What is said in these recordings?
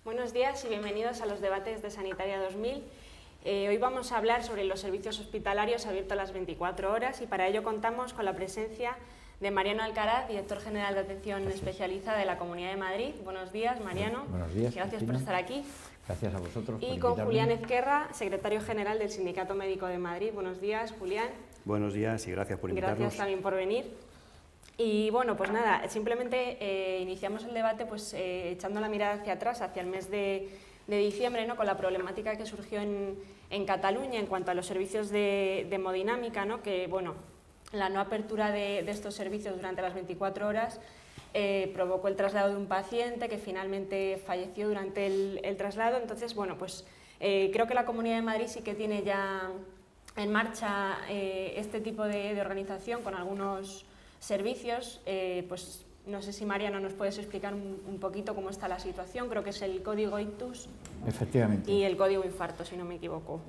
Buenos días y bienvenidos a los debates de Sanitaria 2000. Hoy vamos a hablar sobre los servicios hospitalarios abiertos las 24 horas y para ello contamos con la presencia de Mariano Alcaraz, director general de Atención Especializada de la Comunidad de Madrid. Buenos días, Mariano. Buenos días. Gracias Cristina. por estar aquí. Gracias a vosotros por Y con invitarme. Julián Ezquerra, secretario general del Sindicato Médico de Madrid. Buenos días, Julián. Buenos días y gracias por invitarnos. Gracias también por venir. Y bueno, pues nada, simplemente iniciamos el debate pues, echando la mirada hacia atrás, hacia el mes de diciembre, ¿no? Con la problemática que surgió en Cataluña en cuanto a los servicios de hemodinámica, ¿no? Que bueno, la no apertura de estos servicios durante las 24 horas provocó el traslado de un paciente que finalmente falleció durante el traslado. Entonces, bueno, pues creo que la Comunidad de Madrid sí que tiene ya en marcha este tipo de organización con algunos servicios. Pues no sé si Mariano nos puedes explicar un poquito cómo está la situación. Creo que es el código ictus. Efectivamente. Y el código infarto, si no me equivoco.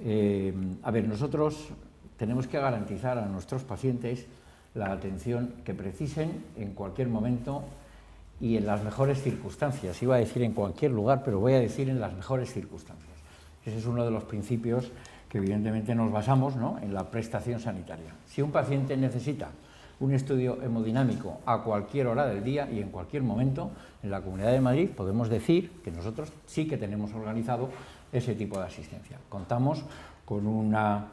A ver, nosotros tenemos que garantizar a nuestros pacientes la atención que precisen en cualquier momento y en las mejores circunstancias. Iba a decir en cualquier lugar, pero voy a decir en las mejores circunstancias. Ese es uno de los principios que evidentemente nos basamos, ¿no?, en la prestación sanitaria. Si un paciente necesita un estudio hemodinámico a cualquier hora del día y en cualquier momento, en la Comunidad de Madrid podemos decir que nosotros sí que tenemos organizado ese tipo de asistencia. Contamos con una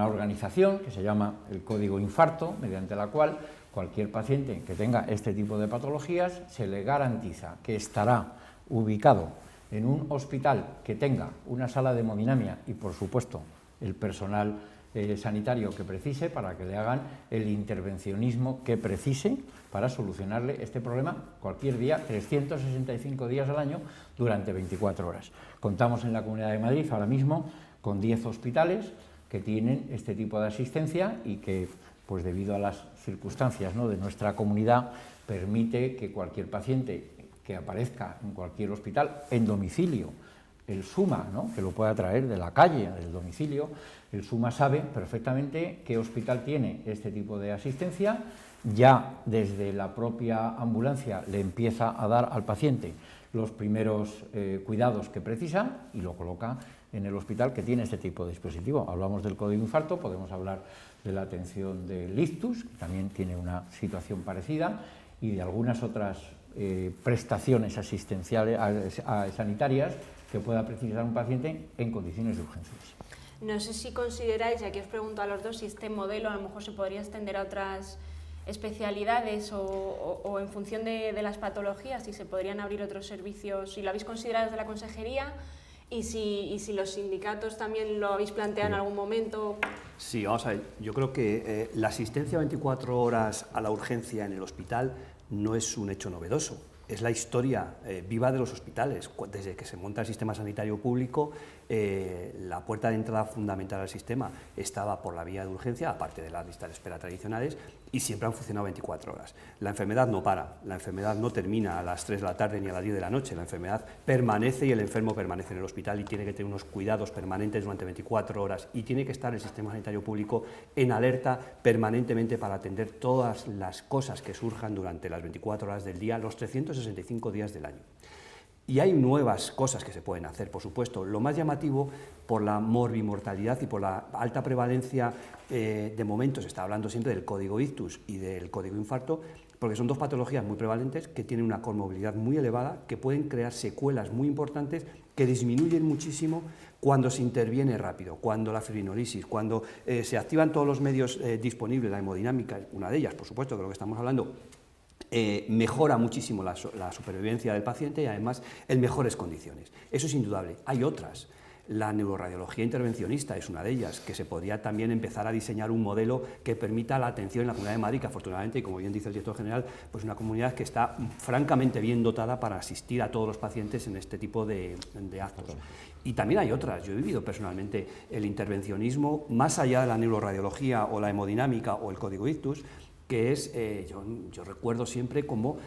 organización que se llama el Código Infarto, mediante la cual cualquier paciente que tenga este tipo de patologías se le garantiza que estará ubicado en un hospital que tenga una sala de hemodinamia y, por supuesto, el personal sanitario que precise para que le hagan el intervencionismo que precise para solucionarle este problema cualquier día, 365 días al año, durante 24 horas. Contamos en la Comunidad de Madrid ahora mismo con 10 hospitales que tienen este tipo de asistencia y que, pues debido a las circunstancias, ¿no?, de nuestra comunidad, permite que cualquier paciente que aparezca en cualquier hospital en domicilio, el SUMA, ¿no?, que lo pueda traer de la calle, del domicilio, el SUMA sabe perfectamente qué hospital tiene este tipo de asistencia, ya desde la propia ambulancia le empieza a dar al paciente los primeros cuidados que precisa y lo coloca en el hospital que tiene este tipo de dispositivo. Hablamos del código infarto, podemos hablar de la atención del ictus, que también tiene una situación parecida, y de algunas otras prestaciones asistenciales sanitarias que pueda precisar un paciente en condiciones de urgencias. No sé si consideráis, y aquí os pregunto a los dos, si este modelo a lo mejor se podría extender a otras especialidades o en función de las patologías, si se podrían abrir otros servicios, si lo habéis considerado desde la consejería y si los sindicatos también lo habéis planteado en algún momento. Sí, vamos a ver, yo creo que la asistencia 24 horas a la urgencia en el hospital no es un hecho novedoso. Es la historia viva de los hospitales. Desde que se monta el sistema sanitario público, la puerta de entrada fundamental al sistema estaba por la vía de urgencia, aparte de las listas de espera tradicionales, y siempre han funcionado 24 horas. La enfermedad no para, la enfermedad no termina a las 3 de la tarde ni a las 10 de la noche, la enfermedad permanece y el enfermo permanece en el hospital y tiene que tener unos cuidados permanentes durante 24 horas y tiene que estar el sistema sanitario público en alerta permanentemente para atender todas las cosas que surjan durante las 24 horas del día, los 365 días del año. Y hay nuevas cosas que se pueden hacer, por supuesto. Lo más llamativo, por la morbimortalidad y por la alta prevalencia, de momento se está hablando siempre del código ictus y del código infarto, porque son dos patologías muy prevalentes que tienen una comorbilidad muy elevada, que pueden crear secuelas muy importantes que disminuyen muchísimo cuando se interviene rápido, cuando la fibrinolisis, cuando se activan todos los medios disponibles, la hemodinámica, una de ellas, por supuesto, de lo que estamos hablando, mejora muchísimo la supervivencia del paciente y además en mejores condiciones. Eso es indudable. Hay otras. La neuroradiología intervencionista es una de ellas, que se podría también empezar a diseñar un modelo que permita la atención en la Comunidad de Madrid, que afortunadamente, y como bien dice el director general, pues una comunidad que está francamente bien dotada para asistir a todos los pacientes en este tipo de actos. Y también hay otras. Yo he vivido personalmente el intervencionismo, más allá de la neuroradiología o la hemodinámica o el código ictus, que es, yo recuerdo siempre como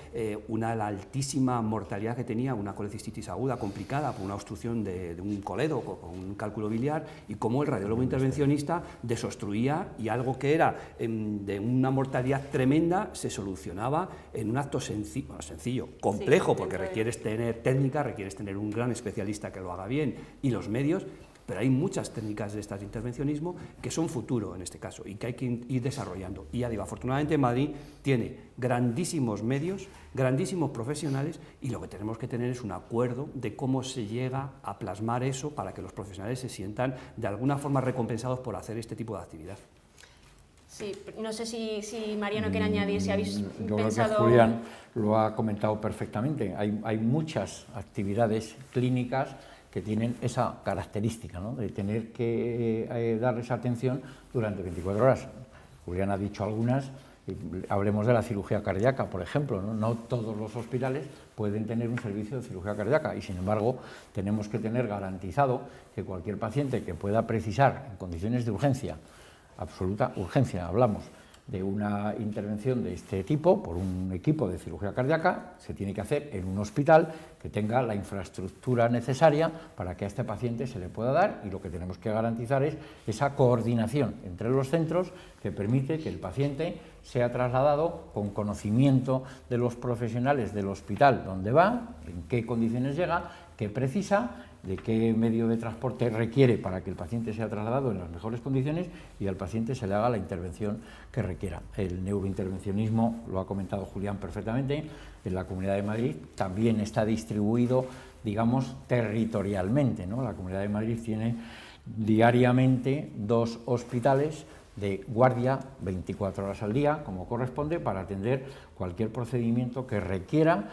la altísima mortalidad que tenía una colecistitis aguda complicada por una obstrucción de un coledo con un cálculo biliar, y cómo el radiólogo intervencionista desobstruía, y algo que era de una mortalidad tremenda se solucionaba en un acto sencillo, complejo, porque requieres tener técnica, requieres tener un gran especialista que lo haga bien y los medios. Pero hay muchas técnicas de estas de intervencionismo que son futuro en este caso y que hay que ir desarrollando. Y ya digo, afortunadamente Madrid tiene grandísimos medios, grandísimos profesionales, y lo que tenemos que tener es un acuerdo de cómo se llega a plasmar eso para que los profesionales se sientan de alguna forma recompensados por hacer este tipo de actividad. Sí, no sé si Mariano quiere añadir, si habéis Yo pensado... creo que Julián lo ha comentado perfectamente. Hay muchas actividades clínicas que tienen esa característica, ¿no?, de tener que darles atención durante 24 horas. Julián ha dicho algunas, hablemos de la cirugía cardíaca, por ejemplo, ¿no? No todos los hospitales pueden tener un servicio de cirugía cardíaca y, sin embargo, tenemos que tener garantizado que cualquier paciente que pueda precisar en condiciones de urgencia, absoluta urgencia, hablamos de una intervención de este tipo por un equipo de cirugía cardíaca, se tiene que hacer en un hospital que tenga la infraestructura necesaria para que a este paciente se le pueda dar, y lo que tenemos que garantizar es esa coordinación entre los centros que permite que el paciente sea trasladado con conocimiento de los profesionales del hospital donde va, en qué condiciones llega, qué precisa, de qué medio de transporte requiere para que el paciente sea trasladado en las mejores condiciones y al paciente se le haga la intervención que requiera. El neurointervencionismo, lo ha comentado Julián perfectamente, en la Comunidad de Madrid también está distribuido, digamos, territorialmente, ¿no? La Comunidad de Madrid tiene diariamente 2 hospitales de guardia 24 horas al día, como corresponde, para atender cualquier procedimiento que requiera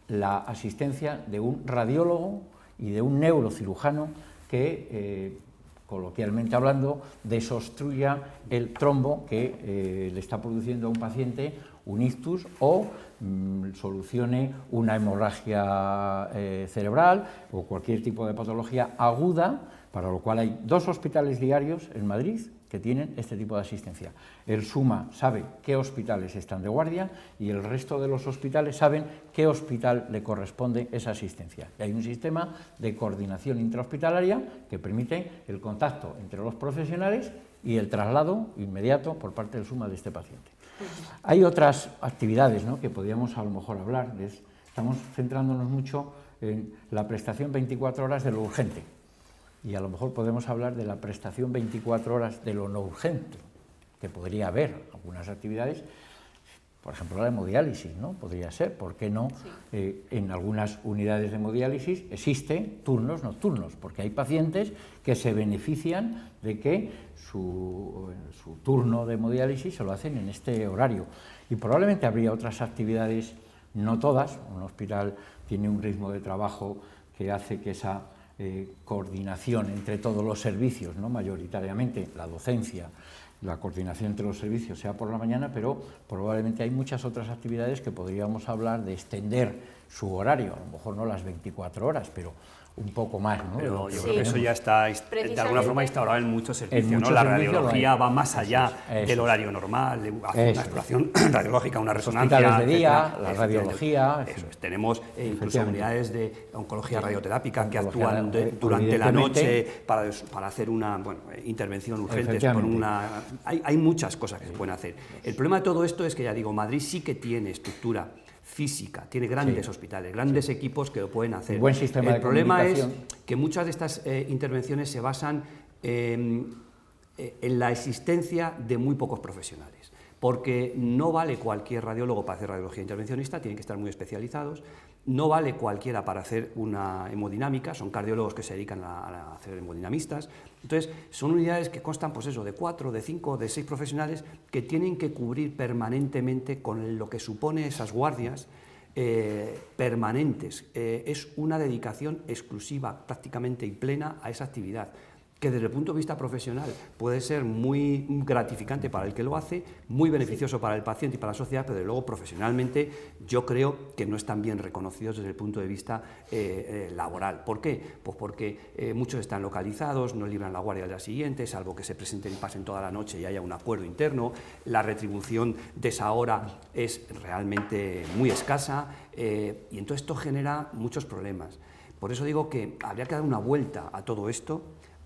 la asistencia de un radiólogo y de un neurocirujano que, coloquialmente hablando, desobstruya el trombo que le está produciendo a un paciente un ictus o solucione una hemorragia cerebral o cualquier tipo de patología aguda, para lo cual hay 2 hospitales diarios en Madrid que tienen este tipo de asistencia. El SUMA sabe qué hospitales están de guardia y el resto de los hospitales saben qué hospital le corresponde esa asistencia. Y hay un sistema de coordinación intrahospitalaria que permite el contacto entre los profesionales y el traslado inmediato por parte del SUMA de este paciente. Hay otras actividades, ¿no?, que podríamos a lo mejor hablar. Estamos centrándonos mucho en la prestación 24 horas de lo urgente. Y a lo mejor podemos hablar de la prestación 24 horas de lo no urgente, que podría haber algunas actividades, por ejemplo la hemodiálisis, ¿no? Podría ser, ¿por qué no? Sí. En algunas unidades de hemodiálisis existen turnos nocturnos, porque hay pacientes que se benefician de que su turno de hemodiálisis se lo hacen en este horario. Y probablemente habría otras actividades, no todas. Un hospital tiene un ritmo de trabajo que hace que esa coordinación entre todos los servicios, ¿no?, mayoritariamente la docencia, la coordinación entre los servicios sea por la mañana, pero probablemente hay muchas otras actividades que podríamos hablar de extender su horario, a lo mejor no las 24 horas, pero un poco más, ¿no? Pero yo creo que eso ya está, de alguna forma, instaurado en muchos servicios, ¿no? La radiología va más allá del horario normal, hace una exploración radiológica, una resonancia, hospitales de día, la radiología... Eso es. Tenemos incluso unidades de oncología radioterápica que actúan durante la noche para hacer una intervención urgente. Hay muchas cosas que se pueden hacer. El problema de todo esto es que, ya digo, Madrid sí que tiene estructura física, tiene grandes hospitales, grandes equipos que lo pueden hacer. Buen sistema de problema es que muchas de estas intervenciones se basan en la existencia de muy pocos profesionales, porque no vale cualquier radiólogo para hacer radiología intervencionista, tienen que estar muy especializados, no vale cualquiera para hacer una hemodinámica, son cardiólogos que se dedican a hacer hemodinamistas. Entonces, son unidades que constan, pues eso, de 4, de 5, de 6 profesionales que tienen que cubrir permanentemente con lo que supone esas guardias permanentes. Es una dedicación exclusiva, prácticamente y plena a esa actividad. que desde el punto de vista profesional puede ser muy gratificante para el que lo hace, muy beneficioso para el paciente y para la sociedad, pero luego profesionalmente yo creo que no están bien reconocidos desde el punto de vista laboral. ¿Por qué? Pues porque muchos están localizados, no libran la guardia al día siguiente, salvo que se presenten y pasen toda la noche y haya un acuerdo interno, la retribución de esa hora es realmente muy escasa y entonces esto genera muchos problemas. Por eso digo que habría que dar una vuelta a todo esto,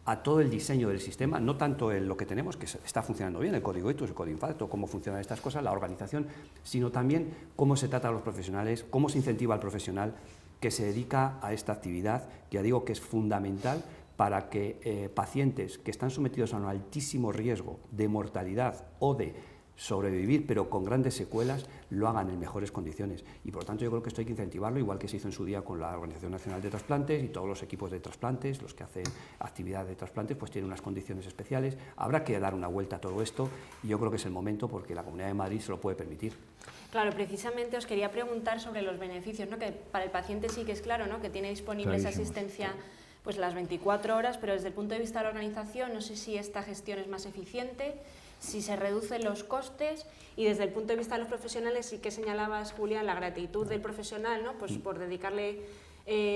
a todo el diseño del sistema, no tanto en lo que tenemos, que está funcionando bien, el código ITUS, el código infarto, cómo funcionan estas cosas, la organización, sino también cómo se trata a los profesionales, cómo se incentiva al profesional que se dedica a esta actividad, que ya digo que es fundamental para que pacientes que están sometidos a un altísimo riesgo de mortalidad o de sobrevivir, pero con grandes secuelas, lo hagan en mejores condiciones. Y por lo tanto yo creo que esto hay que incentivarlo, igual que se hizo en su día con la Organización Nacional de Trasplantes y todos los equipos de trasplantes, los que hacen actividad de trasplantes, pues tienen unas condiciones especiales. Habrá que dar una vuelta a todo esto y yo creo que es el momento porque la Comunidad de Madrid se lo puede permitir. Claro, precisamente os quería preguntar sobre los beneficios, ¿no? Que para el paciente sí que es claro, ¿no? Que tiene disponible esa asistencia pues las 24 horas, pero desde el punto de vista de la organización no sé si esta gestión es más eficiente, si se reducen los costes, y desde el punto de vista de los profesionales sí que señalabas, Julián, la gratitud del profesional, ¿no? Pues por dedicarle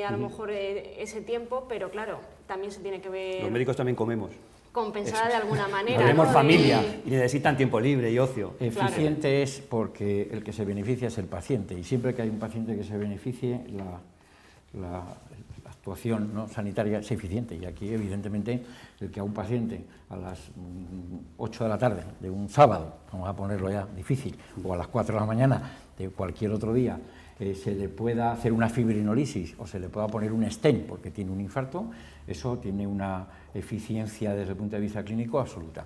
a lo mejor ese tiempo, pero claro, también se tiene que ver... Los médicos también comemos. Compensada de alguna manera. Tenemos ¿no? familia y necesitan tiempo libre y ocio. Eficiente claro. Es porque el que se beneficia es el paciente, y siempre que hay un paciente que se beneficie, la actuación, ¿no?, sanitaria es eficiente. Y aquí, evidentemente, el que a un paciente a las 8 de la tarde de un sábado, vamos a ponerlo ya difícil, o a las 4 de la mañana de cualquier otro día, se le pueda hacer una fibrinolisis o se le pueda poner un stent porque tiene un infarto, eso tiene una eficiencia desde el punto de vista clínico absoluta.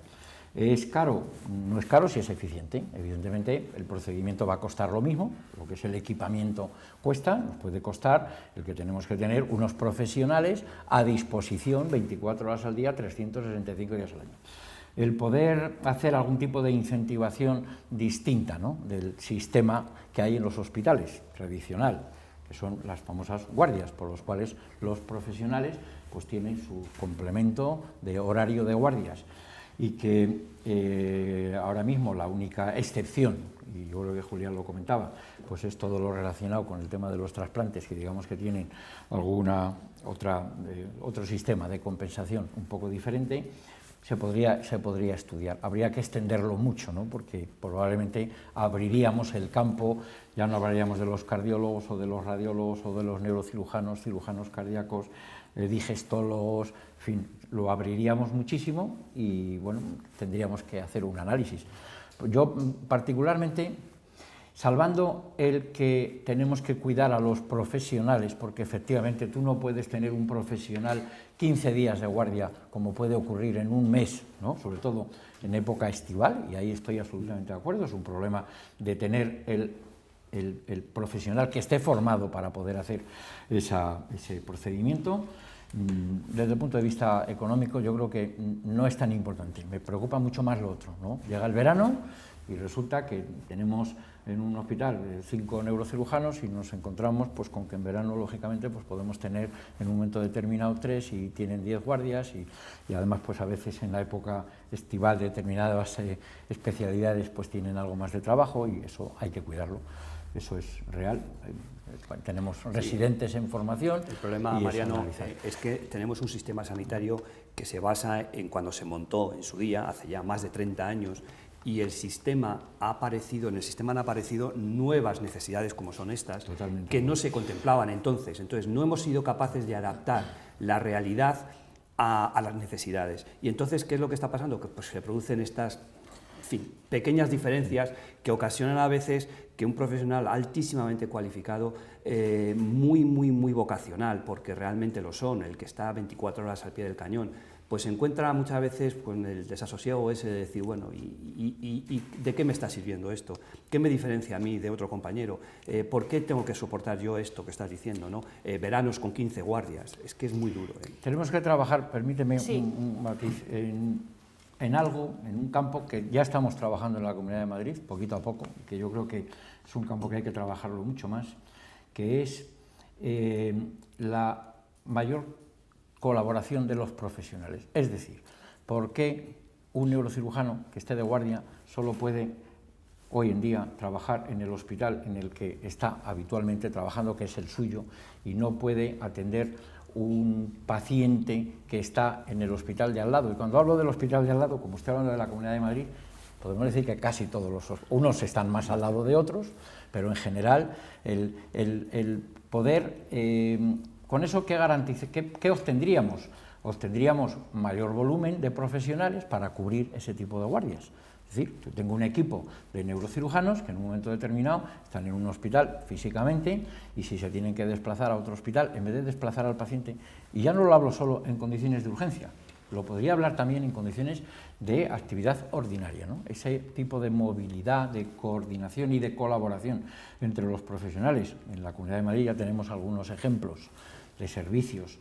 ¿Es caro? No es caro si es eficiente. Evidentemente el procedimiento va a costar lo mismo, lo que es el equipamiento cuesta, nos puede costar el que tenemos que tener unos profesionales a disposición 24 horas al día, 365 días al año. El poder hacer algún tipo de incentivación distinta, ¿no?, del sistema que hay en los hospitales tradicional, que son las famosas guardias, por los cuales los profesionales pues tienen su complemento de horario de guardias, y que ahora mismo la única excepción, y yo creo que Julián lo comentaba, pues es todo lo relacionado con el tema de los trasplantes, que digamos que tienen alguna otro sistema de compensación un poco diferente. Se podría estudiar. Habría que extenderlo mucho, ¿no?, porque probablemente abriríamos el campo, ya no hablaríamos de los cardiólogos o de los radiólogos o de los neurocirujanos, cirujanos cardíacos, digestólogos, en fin, lo abriríamos muchísimo y bueno, tendríamos que hacer un análisis. Yo particularmente, salvando el que tenemos que cuidar a los profesionales, porque efectivamente tú no puedes tener un profesional 15 días de guardia, como puede ocurrir en un mes, ¿no?, sobre todo en época estival, y ahí estoy absolutamente de acuerdo, es un problema de tener el profesional que esté formado para poder hacer ese procedimiento. Desde el punto de vista económico yo creo que no es tan importante, me preocupa mucho más lo otro, ¿no? Llega el verano y resulta que tenemos en un hospital 5 neurocirujanos y nos encontramos pues con que en verano lógicamente pues podemos tener en un momento determinado 3 y tienen 10 guardias y además pues a veces en la época estival determinadas especialidades pues tienen algo más de trabajo y eso hay que cuidarlo, eso es real. Tenemos residentes en formación. El problema, Mariano, es que tenemos un sistema sanitario que se basa en cuando se montó en su día, hace ya más de 30 años, y en el sistema han aparecido nuevas necesidades como son estas, totalmente, que no se contemplaban entonces. Entonces no hemos sido capaces de adaptar la realidad a las necesidades. Y entonces, ¿qué es lo que está pasando? Que pues, se producen estas pequeñas diferencias que ocasionan a veces que un profesional altísimamente cualificado, muy vocacional, porque realmente lo son, el que está 24 horas al pie del cañón, pues se encuentra muchas veces con el desasosiego ese de decir, bueno, ¿y de qué me está sirviendo esto? ¿Qué me diferencia a mí de otro compañero? ¿Por qué tengo que soportar yo esto que estás diciendo, ¿no? Veranos con 15 guardias, es que es muy duro. Tenemos que trabajar, permíteme un matiz, en algo, en un campo que ya estamos trabajando en la Comunidad de Madrid, poquito a poco, que yo creo que es un campo que hay que trabajarlo mucho más, que es la mayor colaboración de los profesionales. Es decir, ¿por qué un neurocirujano que esté de guardia solo puede hoy en día trabajar en el hospital en el que está habitualmente trabajando, que es el suyo, y no puede atender un paciente que está en el hospital de al lado? Y cuando hablo del hospital de al lado, como estoy hablando de la Comunidad de Madrid, podemos decir que casi todos unos están más al lado de otros, pero en general el poder, con eso, ¿qué garantice? ¿Qué obtendríamos? Obtendríamos mayor volumen de profesionales para cubrir ese tipo de guardias. Es decir, yo tengo un equipo de neurocirujanos que en un momento determinado están en un hospital físicamente, y si se tienen que desplazar a otro hospital, en vez de desplazar al paciente, y ya no lo hablo solo en condiciones de urgencia, lo podría hablar también en condiciones de actividad ordinaria, ¿no? Ese tipo de movilidad, de coordinación y de colaboración entre los profesionales. En la Comunidad de Madrid ya tenemos algunos ejemplos de servicios.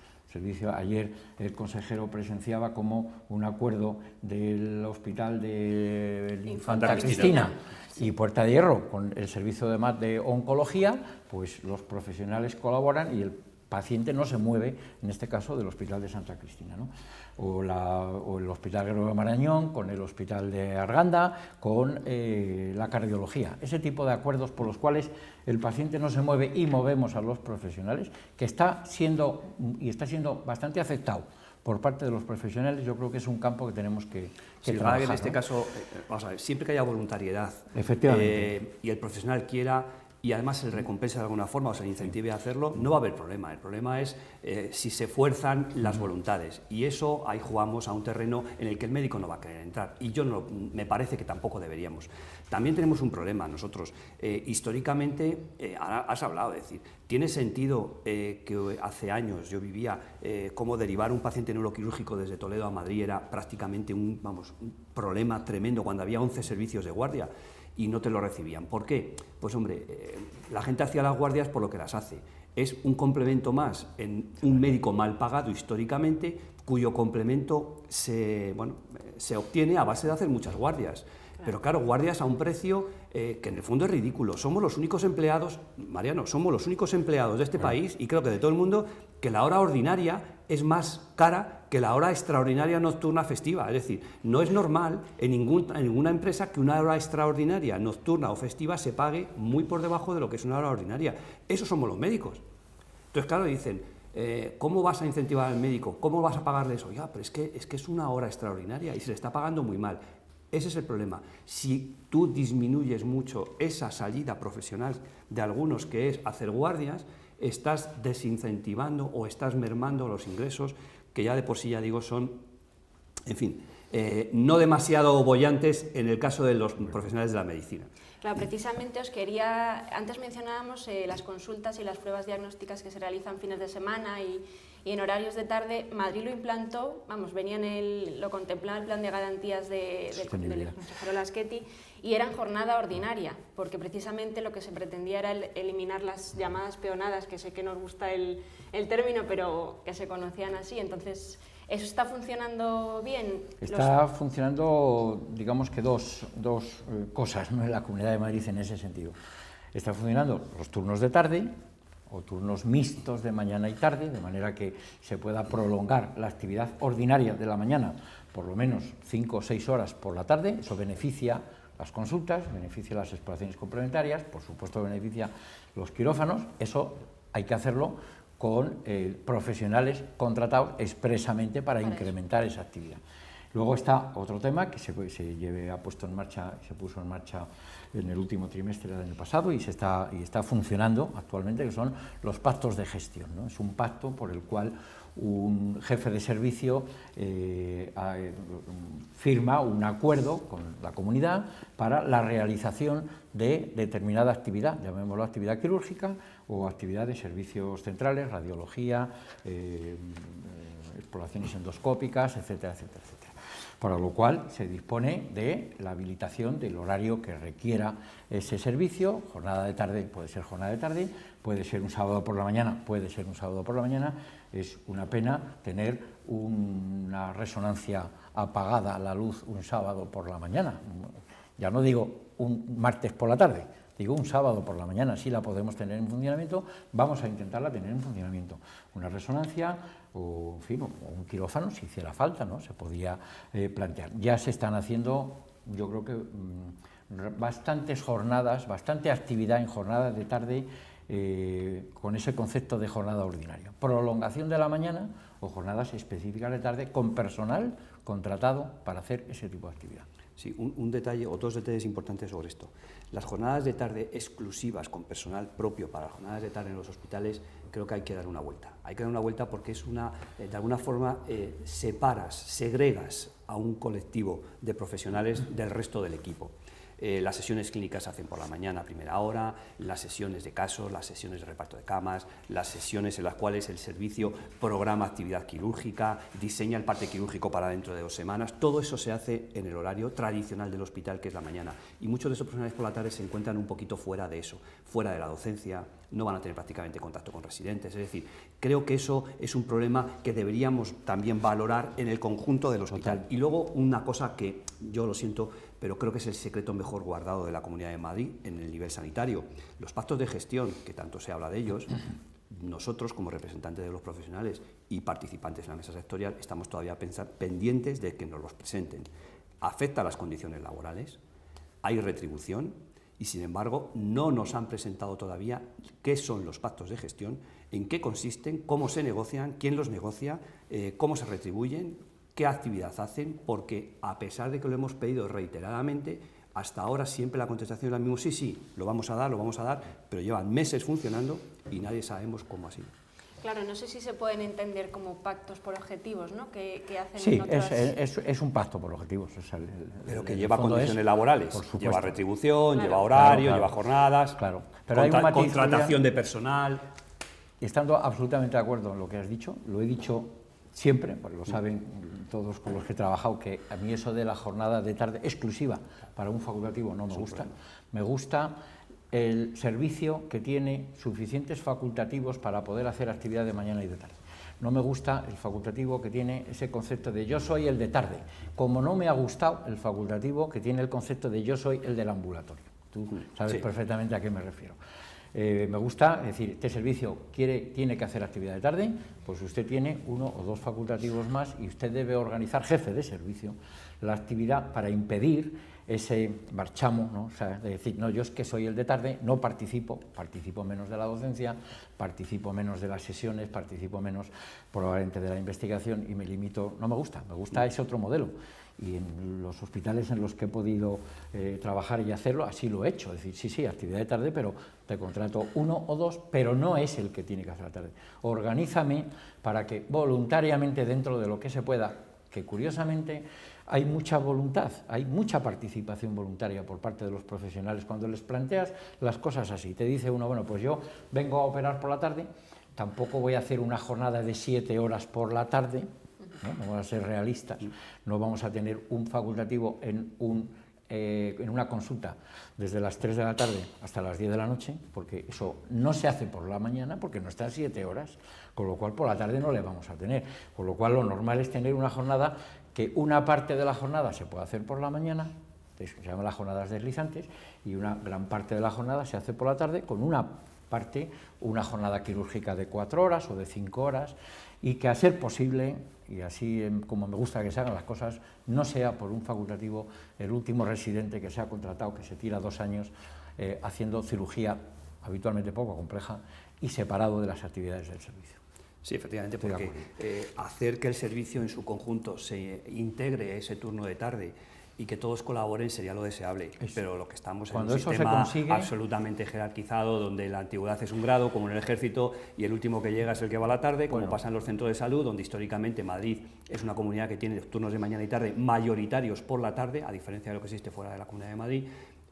Ayer el consejero presenciaba como un acuerdo del Hospital de Infanta Cristina y Puerta de Hierro con el servicio de oncología, pues los profesionales colaboran y el paciente no se mueve, en este caso, del Hospital de Santa Cristina, ¿no? O el Hospital Gregorio Marañón con el Hospital de Arganda, con la cardiología. Ese tipo de acuerdos por los cuales el paciente no se mueve y movemos a los profesionales, que está siendo bastante aceptado por parte de los profesionales. Yo creo que es un campo que tenemos que trabajar. En este caso, vamos a ver, siempre que haya voluntariedad, efectivamente, y el profesional quiera, y además se le recompensa de alguna forma o se le incentive a hacerlo, no va a haber problema. El problema es si se fuerzan las voluntades, y eso ahí jugamos a un terreno en el que el médico no va a querer entrar, y me parece que tampoco deberíamos. También tenemos un problema nosotros, históricamente, ahora has hablado, es decir, tiene sentido que hace años yo vivía cómo derivar un paciente neuroquirúrgico desde Toledo a Madrid era prácticamente un problema tremendo, cuando había 11 servicios de guardia y no te lo recibían. ¿Por qué? Pues hombre, la gente hacía las guardias por lo que las hace. Es un complemento más en un médico mal pagado históricamente, cuyo complemento se obtiene a base de hacer muchas guardias. Pero claro, guardias a un precio que en el fondo es ridículo. Somos los únicos empleados, Mariano, somos los únicos empleados de este país, y creo que de todo el mundo, que la hora ordinaria es más cara que la hora extraordinaria nocturna festiva. Es decir, no es normal en ninguna empresa que una hora extraordinaria nocturna o festiva se pague muy por debajo de lo que es una hora ordinaria. Eso somos los médicos. Entonces, claro, dicen, ¿cómo vas a incentivar al médico? ¿Cómo vas a pagarle eso? Ya, pero es que es una hora extraordinaria y se le está pagando muy mal. Ese es el problema. Si tú disminuyes mucho esa salida profesional de algunos, que es hacer guardias, estás desincentivando o estás mermando los ingresos, que ya de por sí, ya digo, son, en fin, no demasiado bollantes en el caso de los profesionales de la medicina. Claro, precisamente antes mencionábamos las consultas y las pruebas diagnósticas que se realizan fines de semana y en horarios de tarde. Madrid lo implantó, lo contemplaba el plan de garantías del consejero Laschetti, y era en jornada ordinaria, porque precisamente lo que se pretendía era eliminar las llamadas peonadas, que sé que nos gusta el término, pero que se conocían así. Entonces, ¿eso está funcionando bien? Está funcionando, digamos que dos cosas, ¿no?, en la Comunidad de Madrid en ese sentido. Está funcionando los turnos de tarde, o turnos mixtos de mañana y tarde, de manera que se pueda prolongar la actividad ordinaria de la mañana por lo menos 5 o 6 horas por la tarde. Eso beneficia las consultas, beneficia las exploraciones complementarias, por supuesto beneficia los quirófanos. Eso hay que hacerlo con profesionales contratados expresamente para incrementar esa actividad. Luego está otro tema que se puso en marcha en el último trimestre del año pasado y está funcionando actualmente, que son los pactos de gestión, ¿no? Es un pacto por el cual un jefe de servicio firma un acuerdo con la comunidad para la realización de determinada actividad, llamémoslo actividad quirúrgica o actividad de servicios centrales, radiología, exploraciones endoscópicas, etcétera, etcétera, etcétera. Para lo cual se dispone de la habilitación del horario que requiera ese servicio. Jornada de tarde puede ser jornada de tarde, puede ser un sábado por la mañana, puede ser un sábado por la mañana. Es una pena tener una resonancia apagada a la luz un sábado por la mañana. Ya no digo un martes por la tarde, digo un sábado por la mañana sí la podemos tener en funcionamiento, vamos a intentarla tener en funcionamiento. Una resonancia o, en fin, o un quirófano, si hiciera falta, ¿no? Se podía plantear. Ya se están haciendo, yo creo que bastantes jornadas, bastante actividad en jornadas de tarde, con ese concepto de jornada ordinaria. Prolongación de la mañana o jornadas específicas de tarde con personal contratado para hacer ese tipo de actividad. Sí, un detalle o dos detalles importantes sobre esto. Las jornadas de tarde exclusivas con personal propio para las jornadas de tarde en los hospitales, creo que hay que dar una vuelta. Hay que dar una vuelta porque es de alguna forma segregas a un colectivo de profesionales del resto del equipo. Las sesiones clínicas se hacen por la mañana a primera hora, las sesiones de casos, las sesiones de reparto de camas, las sesiones en las cuales el servicio programa actividad quirúrgica, diseña el parte quirúrgico para dentro de 2 semanas, todo eso se hace en el horario tradicional del hospital, que es la mañana. Y muchos de esos profesionales por la tarde se encuentran un poquito fuera de eso, fuera de la docencia, no van a tener prácticamente contacto con residentes. Es decir, creo que eso es un problema que deberíamos también valorar en el conjunto del hospital. Y luego una cosa que yo lo siento, pero creo que es el secreto mejor guardado de la Comunidad de Madrid en el nivel sanitario. Los pactos de gestión, que tanto se habla de ellos, nosotros como representantes de los profesionales y participantes en la mesa sectorial estamos todavía pendientes de que nos los presenten. Afecta a las condiciones laborales, hay retribución y sin embargo no nos han presentado todavía qué son los pactos de gestión, en qué consisten, cómo se negocian, quién los negocia, cómo se retribuyen, qué actividad hacen, porque a pesar de que lo hemos pedido reiteradamente, hasta ahora siempre la contestación es la misma: sí, sí, lo vamos a dar, pero llevan meses funcionando y nadie sabemos cómo ha sido. Claro, no sé si se pueden entender como pactos por objetivos, ¿no? Que hacen sí, en otras... es un pacto por objetivos. Pero que lleva condiciones laborales, lleva retribución, claro, lleva horario, claro, lleva jornadas, claro. Pero hay un matiz, contratación de personal. Estando absolutamente de acuerdo en lo que has dicho, lo he dicho siempre, porque lo saben todos con los que he trabajado, que a mí eso de la jornada de tarde exclusiva para un facultativo no me gusta. Me gusta el servicio que tiene suficientes facultativos para poder hacer actividad de mañana y de tarde. No me gusta el facultativo que tiene ese concepto de yo soy el de tarde, como no me ha gustado el facultativo que tiene el concepto de yo soy el del ambulatorio. Tú sabes perfectamente a qué me refiero. Me gusta, es decir, este servicio tiene que hacer actividad de tarde, pues usted tiene 1 o 2 facultativos más y usted debe organizar, jefe de servicio, la actividad para impedir ese marchamo, ¿no? O sea, de decir, no, yo es que soy el de tarde, no participo menos de la docencia, participo menos de las sesiones, participo menos probablemente de la investigación y me limito, no me gusta ese otro modelo. Y en los hospitales en los que he podido trabajar y hacerlo, así lo he hecho. Es decir, sí, actividad de tarde, pero te contrato 1 o 2, pero no es el que tiene que hacer la tarde. Organízame para que voluntariamente, dentro de lo que se pueda, que curiosamente hay mucha voluntad, hay mucha participación voluntaria por parte de los profesionales. Cuando les planteas las cosas así, te dice uno, bueno, pues yo vengo a operar por la tarde, tampoco voy a hacer una jornada de 7 horas por la tarde, ¿no? Vamos a ser realistas, no vamos a tener un facultativo en una consulta desde las 3 de la tarde hasta las 10 de la noche, porque eso no se hace por la mañana, porque no está 7 horas, con lo cual por la tarde no le vamos a tener, con lo cual lo normal es tener una jornada que una parte de la jornada se puede hacer por la mañana, se llaman las jornadas deslizantes, y una gran parte de la jornada se hace por la tarde, con una jornada quirúrgica de 4 horas o de 5 horas, y que a ser posible, y así como me gusta que se hagan las cosas, no sea por un facultativo el último residente que se ha contratado, que se tira 2 años haciendo cirugía habitualmente poco compleja y separado de las actividades del servicio. Sí, efectivamente, porque hacer que el servicio en su conjunto se integre ese turno de tarde y que todos colaboren sería lo deseable, pero lo que estamos en un sistema absolutamente jerarquizado, donde la antigüedad es un grado, como en el ejército, y el último que llega es el que va a la tarde, como pasa en los centros de salud, donde históricamente Madrid es una comunidad que tiene turnos de mañana y tarde mayoritarios por la tarde, a diferencia de lo que existe fuera de la Comunidad de Madrid,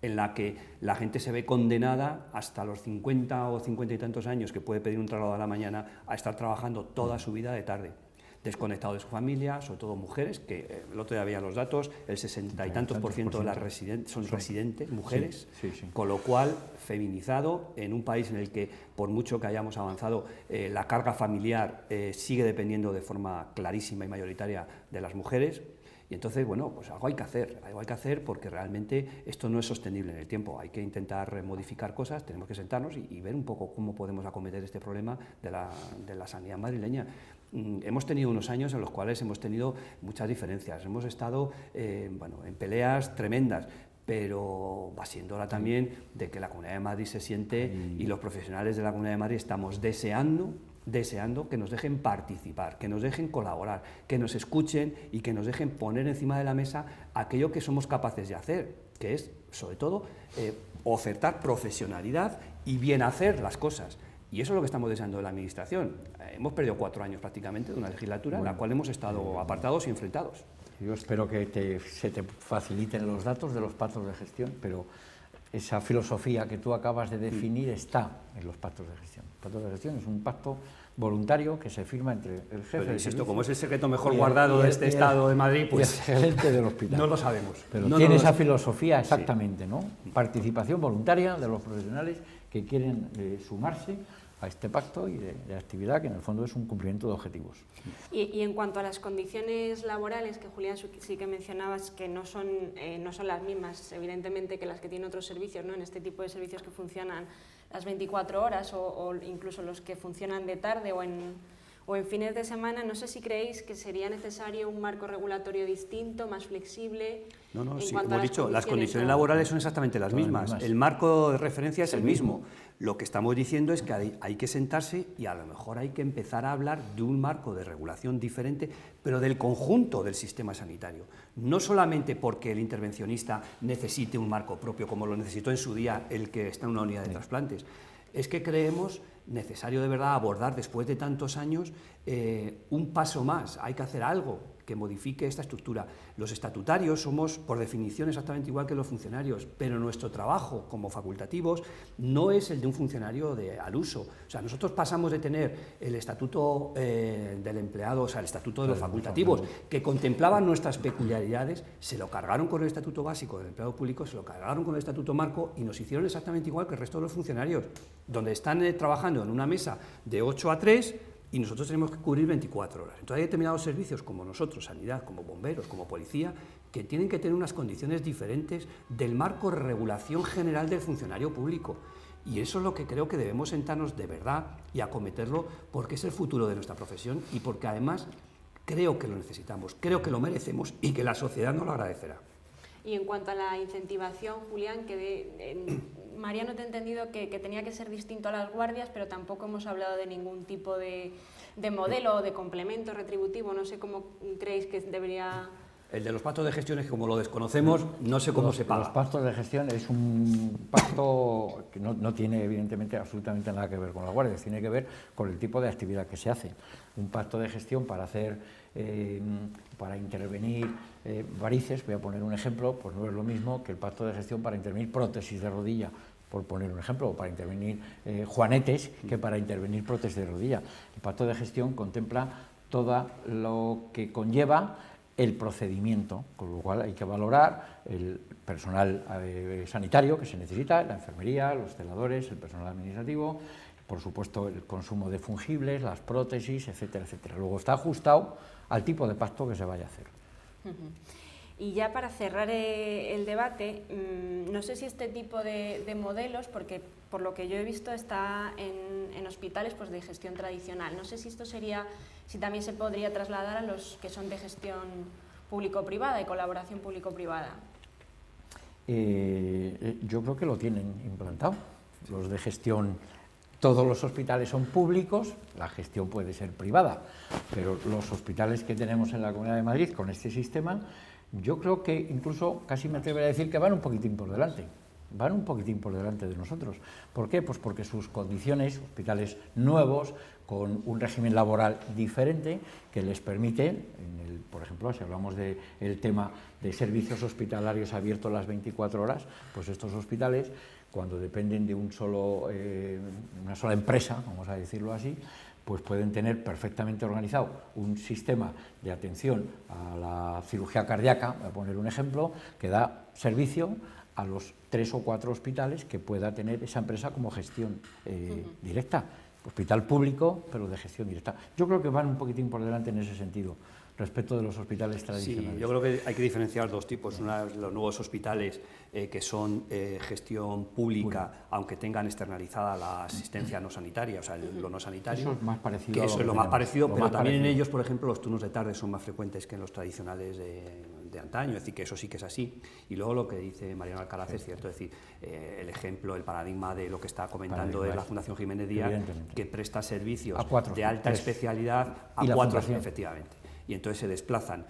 en la que la gente se ve condenada hasta los 50 o 50 y tantos años que puede pedir un traslado a la mañana a estar trabajando toda su vida de tarde, desconectado de su familia, sobre todo mujeres, que el otro día había los datos, el 60 y tantos % de las residentes son residentes, mujeres, con lo cual feminizado en un país en el que, por mucho que hayamos avanzado, la carga familiar sigue dependiendo de forma clarísima y mayoritaria de las mujeres. Y entonces, bueno, pues algo hay que hacer porque realmente esto no es sostenible en el tiempo. Hay que intentar modificar cosas, tenemos que sentarnos y ver un poco cómo podemos acometer este problema de la sanidad madrileña. Hemos tenido unos años en los cuales hemos tenido muchas diferencias, hemos estado bueno, en peleas tremendas, pero va siendo hora también de que la Comunidad de Madrid se siente y los profesionales de la Comunidad de Madrid estamos deseando que nos dejen participar, que nos dejen colaborar, que nos escuchen y que nos dejen poner encima de la mesa aquello que somos capaces de hacer, que es, sobre todo, ofertar profesionalidad y bien hacer las cosas. Y eso es lo que estamos deseando de la Administración. Hemos perdido 4 años prácticamente de una legislatura en la cual hemos estado apartados y enfrentados. Yo espero que se te faciliten los datos de los pactos de gestión, pero esa filosofía que tú acabas de definir está en los pactos de gestión. El pacto de gestión es un pacto voluntario que se firma entre el jefe Pero de insisto, servicio como es el secreto mejor guardado de este Estado de Madrid, pues y el gerente del hospital. No lo sabemos. Pero no, tiene no esa lo filosofía exactamente, ¿no? Participación voluntaria de los profesionales que quieren sumarse a este pacto y de actividad que en el fondo es un cumplimiento de objetivos. Y en cuanto a las condiciones laborales, que Julián sí que mencionabas que no son las mismas, evidentemente, que las que tienen otros servicios, ¿no? En este tipo de servicios que funcionan las 24 horas o incluso los que funcionan de tarde o en fines de semana, no sé si creéis que sería necesario un marco regulatorio distinto, más flexible. No, sí, como he dicho, las condiciones laborales son exactamente las mismas. El marco de referencia es el mismo. Lo que estamos diciendo es que hay que sentarse y a lo mejor hay que empezar a hablar de un marco de regulación diferente, pero del conjunto del sistema sanitario. No solamente porque el intervencionista necesite un marco propio, como lo necesitó en su día el que está en una unidad de trasplantes. Es que creemos necesario de verdad abordar después de tantos años un paso más. Hay que hacer algo que modifique esta estructura. Los estatutarios somos, por definición, exactamente igual que los funcionarios, pero nuestro trabajo como facultativos no es el de un funcionario al uso. O sea, nosotros pasamos de tener el estatuto del empleado, o sea, el estatuto de los facultativos, que contemplaban nuestras peculiaridades, se lo cargaron con el estatuto básico del empleado público, se lo cargaron con el estatuto marco y nos hicieron exactamente igual que el resto de los funcionarios, donde están trabajando en una mesa de 8 a 3, y nosotros tenemos que cubrir 24 horas. Entonces hay determinados servicios como nosotros, sanidad, como bomberos, como policía, que tienen que tener unas condiciones diferentes del marco de regulación general del funcionario público. Y eso es lo que creo que debemos sentarnos de verdad y acometerlo porque es el futuro de nuestra profesión y porque además creo que lo necesitamos, creo que lo merecemos y que la sociedad nos lo agradecerá. Y en cuanto a la incentivación, Julián, Mariano te he entendido que tenía que ser distinto a las guardias, pero tampoco hemos hablado de ningún tipo de modelo o de complemento retributivo. No sé cómo creéis que debería... El de los pactos de gestión es que como lo desconocemos, no sé cómo se paga. Los pactos de gestión es un pacto que no tiene evidentemente absolutamente nada que ver con las guardias, tiene que ver con el tipo de actividad que se hace. Un pacto de gestión para intervenir varices, voy a poner un ejemplo, pues no es lo mismo que el pacto de gestión para intervenir prótesis de rodilla, por poner un ejemplo, o para intervenir juanetes, que para intervenir prótesis de rodilla. El pacto de gestión contempla todo lo que conlleva el procedimiento, con lo cual hay que valorar el personal sanitario que se necesita, la enfermería, los celadores, el personal administrativo, por supuesto el consumo de fungibles, las prótesis, etcétera, etcétera. Luego está ajustado al tipo de pacto que se vaya a hacer. Y ya para cerrar el debate, no sé si este tipo de modelos, porque por lo que yo he visto está en hospitales pues, de gestión tradicional, no sé si esto sería, si también se podría trasladar a los que son de gestión público-privada y colaboración público-privada. Yo creo que lo tienen implantado, los de gestión. Todos los hospitales son públicos, la gestión puede ser privada, pero los hospitales que tenemos en la Comunidad de Madrid con este sistema, yo creo que incluso casi me atrevería a decir que van un poquitín por delante de nosotros. ¿Por qué? Pues porque sus condiciones, hospitales nuevos, con un régimen laboral diferente, que les permite, por ejemplo, si hablamos del tema de servicios hospitalarios abiertos las 24 horas, pues estos hospitales, cuando dependen de una sola empresa, vamos a decirlo así, pues pueden tener perfectamente organizado un sistema de atención a la cirugía cardíaca, voy a poner un ejemplo, que da servicio a los 3 o 4 hospitales que pueda tener esa empresa como gestión directa. Hospital público, pero de gestión directa. Yo creo que van un poquitín por delante en ese sentido. respecto de los hospitales tradicionales. Sí, yo creo que hay que diferenciar dos tipos. Una, los nuevos hospitales que son gestión pública, aunque tengan externalizada la asistencia no sanitaria, o sea, lo no sanitario. Eso es más parecido. Que eso es lo más parecido, pero también en ellos, por ejemplo, los turnos de tarde son más frecuentes que en los tradicionales de antaño, es decir, que eso sí que es así. Y luego lo que dice Mariano Alcaraz es cierto, es decir, el ejemplo, el paradigma de lo que está comentando de la Fundación Jiménez Díaz, que presta servicios de alta especialidad a cuatro, efectivamente. Y entonces se desplazan,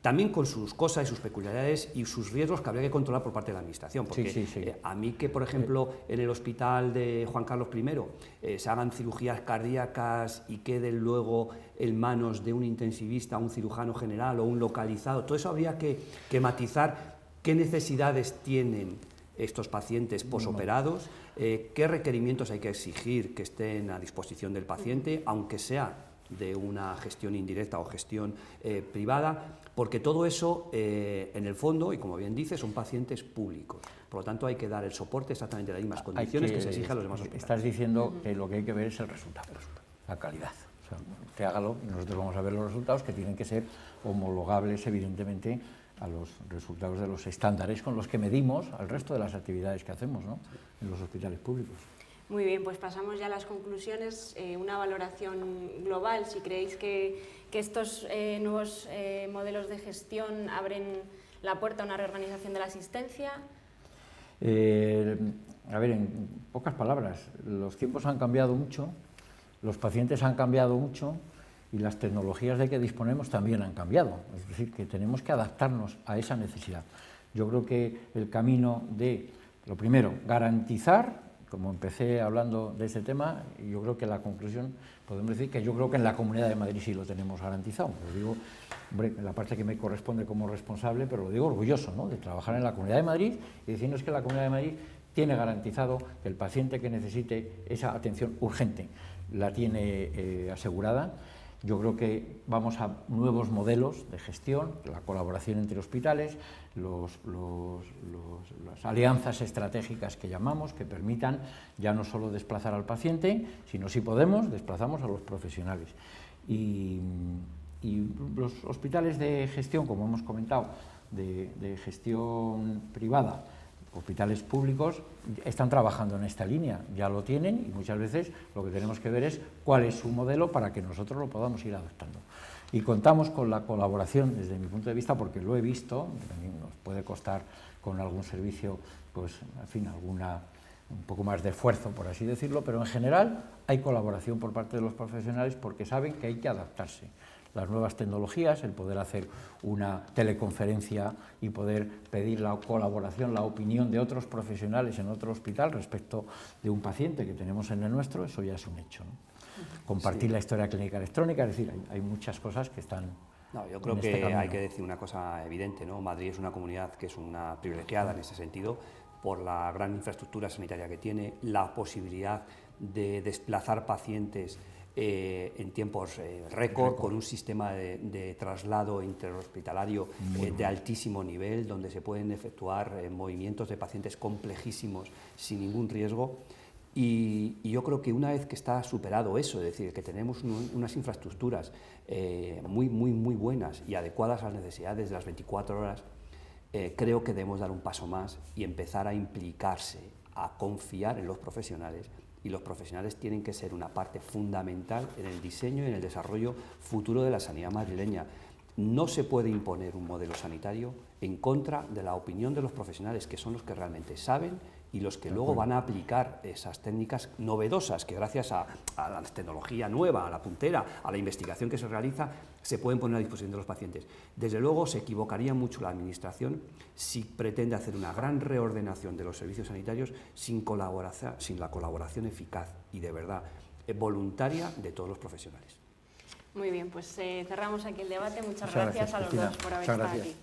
también con sus cosas y sus peculiaridades y sus riesgos que habría que controlar por parte de la Administración, porque a mí que, por ejemplo, en el hospital de Juan Carlos I se hagan cirugías cardíacas y queden luego en manos de un intensivista, un cirujano general o un localizado, todo eso habría que matizar qué necesidades tienen estos pacientes posoperados, qué requerimientos hay que exigir que estén a disposición del paciente, aunque sea de una gestión indirecta o gestión privada, porque todo eso, en el fondo, y como bien dice, son pacientes públicos. Por lo tanto, hay que dar el soporte exactamente en las mismas condiciones que se exige a los demás hospitales. Estás diciendo que lo que hay que ver es el resultado, la calidad. O sea, usted hágalo y nosotros vamos a ver los resultados, que tienen que ser homologables, evidentemente, a los resultados de los estándares con los que medimos al resto de las actividades que hacemos, ¿no?, en los hospitales públicos. Muy bien, pues pasamos ya a las conclusiones. Una valoración global, si creéis que estos nuevos modelos de gestión abren la puerta a una reorganización de la asistencia. A ver, en pocas palabras, los tiempos han cambiado mucho, los pacientes han cambiado mucho y las tecnologías de que disponemos también han cambiado. Es decir, que tenemos que adaptarnos a esa necesidad. Yo creo que el camino de, lo primero, garantizar, como empecé hablando de este tema, yo creo que la conclusión, podemos decir que yo creo que en la Comunidad de Madrid sí lo tenemos garantizado. Lo digo, hombre, en la parte que me corresponde como responsable, pero lo digo orgulloso, ¿no?, de trabajar en la Comunidad de Madrid y decirnos que la Comunidad de Madrid tiene garantizado que el paciente que necesite esa atención urgente la tiene asegurada. Yo creo que vamos a nuevos modelos de gestión, la colaboración entre hospitales, las alianzas estratégicas que llamamos, que permitan ya no solo desplazar al paciente, sino, si podemos, desplazamos a los profesionales. Y los hospitales de gestión, como hemos comentado, de gestión privada, hospitales públicos, están trabajando en esta línea, ya lo tienen, y muchas veces lo que tenemos que ver es cuál es su modelo para que nosotros lo podamos ir adaptando. Y contamos con la colaboración, desde mi punto de vista, porque lo he visto, también nos puede costar con algún servicio, pues, en fin, un poco más de esfuerzo, por así decirlo, pero en general hay colaboración por parte de los profesionales porque saben que hay que adaptarse. Las nuevas tecnologías, el poder hacer una teleconferencia y poder pedir la colaboración, la opinión de otros profesionales en otro hospital respecto de un paciente que tenemos en el nuestro, eso ya es un hecho, ¿no? Compartir la historia clínica electrónica, es decir, hay muchas cosas que están... No, yo creo que hay que decir una cosa evidente, ¿no? Madrid es una comunidad que es una privilegiada en ese sentido, por la gran infraestructura sanitaria que tiene, la posibilidad de desplazar pacientes en tiempos récord, con un sistema de traslado interhospitalario de altísimo nivel, donde se pueden efectuar movimientos de pacientes complejísimos sin ningún riesgo. Y yo creo que una vez que está superado eso, es decir, que tenemos unas infraestructuras muy buenas y adecuadas a las necesidades de las 24 horas, creo que debemos dar un paso más y empezar a implicarse, a confiar en los profesionales, y los profesionales tienen que ser una parte fundamental en el diseño y en el desarrollo futuro de la sanidad madrileña. No se puede imponer un modelo sanitario en contra de la opinión de los profesionales, que son los que realmente saben y los que luego van a aplicar esas técnicas novedosas que, gracias a la tecnología nueva, a la puntera, a la investigación que se realiza, se pueden poner a disposición de los pacientes. Desde luego se equivocaría mucho la Administración si pretende hacer una gran reordenación de los servicios sanitarios sin la colaboración eficaz y de verdad voluntaria de todos los profesionales. Muy bien, pues cerramos aquí el debate. Muchas gracias a los dos por haber estado aquí.